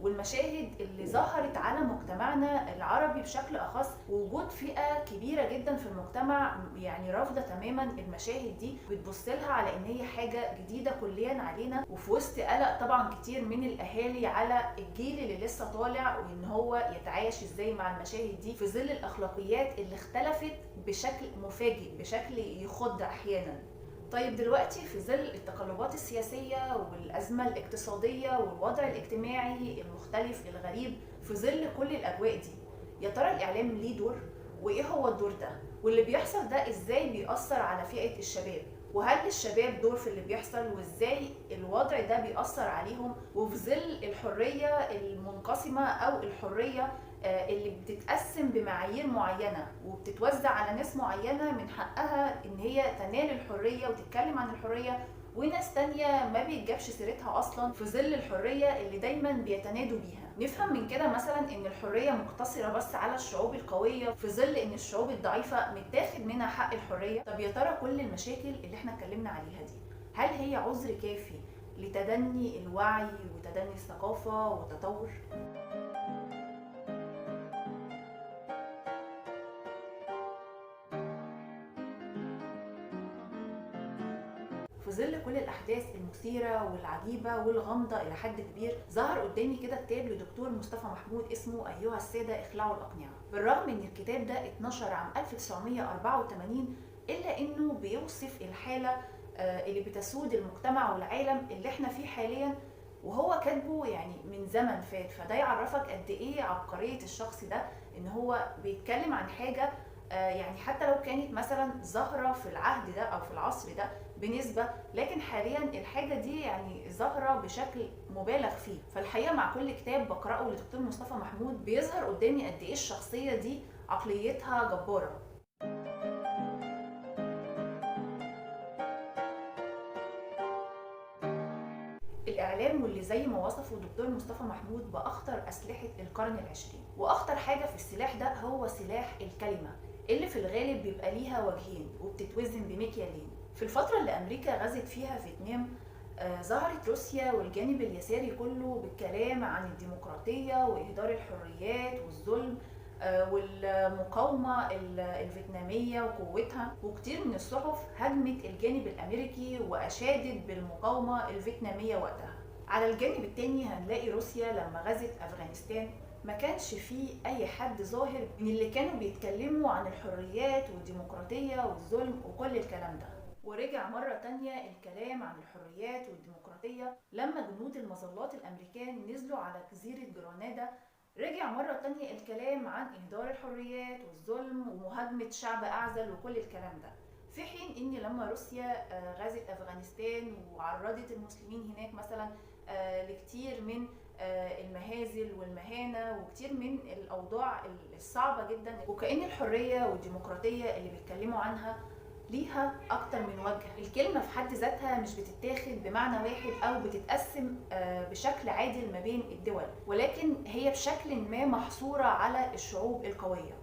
والمشاهد اللي ظهرت على مجتمعنا العربي بشكل أخص، ووجود فئة كبيرة جدا في المجتمع يعني رافضة تماما المشاهد دي، بتبص لها على إن هي حاجة جديدة كليا علينا، وفي وسط قلق طبعا كتير من الأهالي على الجيل اللي لسه طالع وإن هو يتعايش إزاي مع المشاهد دي في ظل الأخلاقيات اللي اختلفت بشكل مفاجئ، بشكل يخض أحيانا. طيب دلوقتي في ظل التقلبات السياسية والأزمة الاقتصادية والوضع الاجتماعي المختلف الغريب، في ظل كل الأجواء دي، يا ترى الإعلام ليه دور؟ وإيه هو الدور ده؟ واللي بيحصل ده إزاي بيأثر على فئة الشباب؟ وهل للشباب دور في اللي بيحصل؟ وإزاي الوضع ده بيأثر عليهم؟ وفي ظل الحرية المنقسمة أو الحرية اللي بتتقسم بمعايير معينة وبتتوزع على ناس معينة من حقها ان هي تنال الحرية وتتكلم عن الحرية، وناس تانية ما بيتجابش سيرتها اصلا في ظل الحرية اللي دايما بيتنادوا بيها. نفهم من كده مثلا ان الحرية مقتصرة بس على الشعوب القوية في ظل ان الشعوب الضعيفة متاخد منها حق الحرية. طب يا ترى كل المشاكل اللي احنا اتكلمنا عليها دي هل هي عذر كافي لتدني الوعي وتدني الثقافة والتطور؟ في ظل كل الأحداث المثيرة والعجيبة والغامضة إلى حد كبير، ظهر قدامي كده كتاب لدكتور مصطفى محمود اسمه أيها السادة اخلعوا الأقنعة. بالرغم إن الكتاب ده اتنشر عام 1984 إلا إنه بيوصف الحالة اللي بتسود المجتمع والعالم اللي احنا فيه حاليا، وهو كاتبه يعني من زمن فات. فده يعرفك قد ايه عبقرية الشخص ده، ان هو بيتكلم عن حاجة يعني حتى لو كانت مثلا ظاهرة في العهد ده او في العصر ده بنسبة، لكن حاليا الحاجة دي يعني ظاهرة بشكل مبالغ فيه. فالحقيقة مع كل كتاب بقرأه لدكتور مصطفى محمود بيظهر قدامي قد ايه الشخصية دي عقليتها جبارة. الإعلام واللي زي ما وصفه الدكتور مصطفى محمود بأخطر أسلحة القرن العشرين، وأخطر حاجة في السلاح ده هو سلاح الكلمة اللي في الغالب بيبقى ليها وجهين وبتتوزن بمكيالين. في الفترة اللي أمريكا غزت فيها فيتنام ظهرت روسيا والجانب اليساري كله بالكلام عن الديمقراطية وإهدار الحريات والظلم والمقاومة الفيتنامية وقوتها، وكتير من الصحف هاجمت الجانب الأمريكي وأشادت بالمقاومة الفيتنامية وقتها. على الجانب التاني هنلاقي روسيا لما غزت أفغانستان ما كانش فيه أي حد ظاهر من اللي كانوا بيتكلموا عن الحريات والديمقراطية والظلم وكل الكلام ده. ورجع مرة تانية الكلام عن الحريات والديمقراطية لما جنود المظلات الأمريكان نزلوا على جزيرة جرانادا. رجع مرة تانية الكلام عن إهدار الحريات والظلم ومهاجمة شعب أعزل وكل الكلام ده، في حين إن لما روسيا غزت أفغانستان وعرضت المسلمين هناك مثلا لكتير من المهازل والمهانة وكتير من الأوضاع الصعبة جدا، وكأن الحرية والديمقراطية اللي بيتكلموا عنها ليها أكتر من وجه. الكلمة في حد ذاتها مش بتتاخد بمعنى واحد أو بتتقسم بشكل عادل ما بين الدول، ولكن هي بشكل ما محصورة على الشعوب القوية.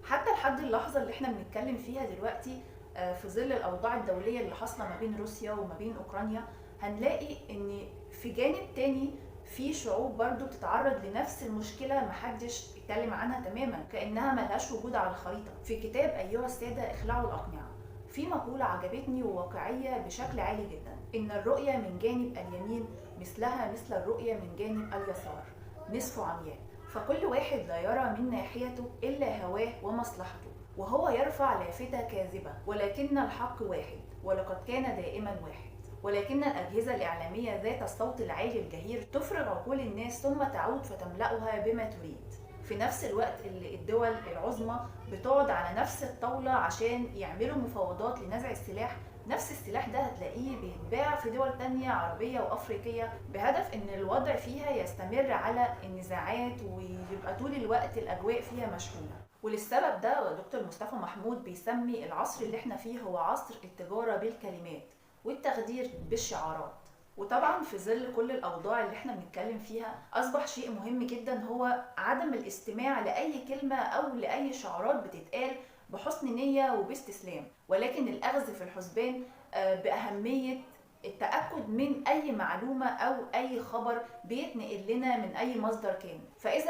حتى لحد اللحظة اللي احنا بنتكلم فيها دلوقتي في ظل الأوضاع الدولية اللي حاصلة ما بين روسيا وما بين أوكرانيا، هنلاقي إن في جانب تاني في شعوب برضو بتتعرض لنفس المشكلة محدش اتكلم عنها تماما، كأنها ملهاش وجود على الخريطة. في كتاب أيها السادة اخلعوا الأقنعة في مقولة عجبتني وواقعية بشكل عالي جدا: إن الرؤية من جانب اليمين مثلها مثل الرؤية من جانب اليسار، نصف عمياء، فكل واحد لا يرى من ناحيته إلا هواه ومصلحته، وهو يرفع لافتة كاذبة، ولكن الحق واحد ولقد كان دائما واحد. ولكن الأجهزة الإعلامية ذات الصوت العالي الجهير تفرغ عقول الناس ثم تعود فتملأها بما تريد، في نفس الوقت اللي الدول العظمى بتقعد على نفس الطاولة عشان يعملوا مفاوضات لنزع السلاح. نفس السلاح ده هتلاقيه بيتباع في دول تانية عربية وأفريقية بهدف إن الوضع فيها يستمر على النزاعات ويبقى طول الوقت الأجواء فيها مشحونة. وللسبب ده دكتور مصطفى محمود بيسمي العصر اللي احنا فيه هو عصر التجارة بالكلمات والتخدير بالشعارات. وطبعا في ظل كل الأوضاع اللي احنا بنتكلم فيها أصبح شيء مهم جدا هو عدم الاستماع لأي كلمة أو لأي شعارات بتتقال بحسن نية وباستسلام، ولكن الأخذ في الحسبان بأهمية التأكد من أي معلومة أو أي خبر بيتنقل لنا من أي مصدر كان. فإذا